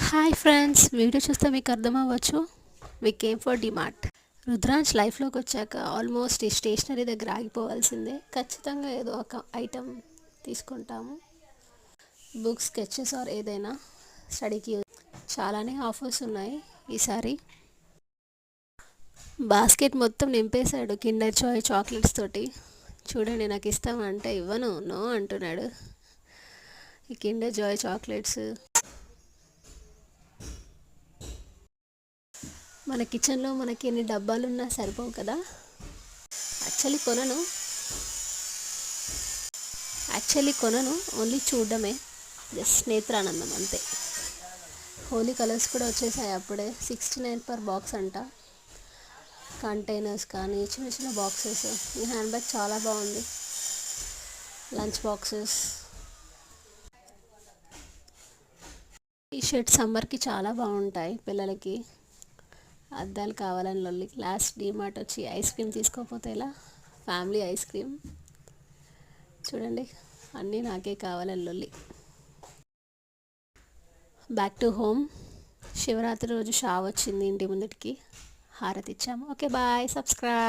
Hi friends, video చూస్తే మీకు అర్థమవ్వచ్చు. We came for DMart. Rudransh లైఫ్లోకి వచ్చాక ఆల్మోస్ట్ ఈ స్టేషనరీ దగ్గర ఆగిపోవాల్సిందే. ఖచ్చితంగా ఏదో ఒక ఐటెం తీసుకుంటాము. బుక్స్, స్కెచెస్ ఆర్ ఏదైనా స్టడీకి చాలానే ఆఫర్స్ ఉన్నాయి ఈసారి. బాస్కెట్ మొత్తం నింపేశాడు కిండర్ జాయ్ చాక్లెట్స్ తోటి. చూడండి, నాకు ఇస్తామంటే ఇవ్వను, నో అంటున్నాడు. ఈ కిండర్ జాయ్ చాక్లెట్స్ మన కిచెన్లో మనకి ఎన్ని డబ్బాలు ఉన్నా సరిపోవు కదా. యాక్చువల్లీ కొనను, ఓన్లీ చూడడమే. జస్ట్ నేత్రానందం అంతే. హోలీ కలర్స్ కూడా వచ్చేసాయి అప్పుడే. 69 పర్ బాక్స్ అంట. కంటైనర్స్ కానీ చిన్న చిన్న బాక్సెస్. ఈ హ్యాండ్ బ్యాగ్ చాలా బాగుంది. లంచ్ బాక్సెస్, ఈ షర్ట్ సమ్మర్కి చాలా బాగుంటాయి పిల్లలకి. అద్దాలు కావాలని లొల్లి. లాస్ట్ డీమార్ట్ వచ్చి ఐస్ క్రీమ్ తీసుకోకపోతే ఎలా. ఫ్యామిలీ ఐస్ క్రీమ్ చూడండి, అన్నీ నాకే కావాలని లొల్లి. Back to home. శివరాత్రి రోజు షా వచ్చింది ఇంటి ముందటికి. హారతి ఇచ్చాము. Okay bye, subscribe.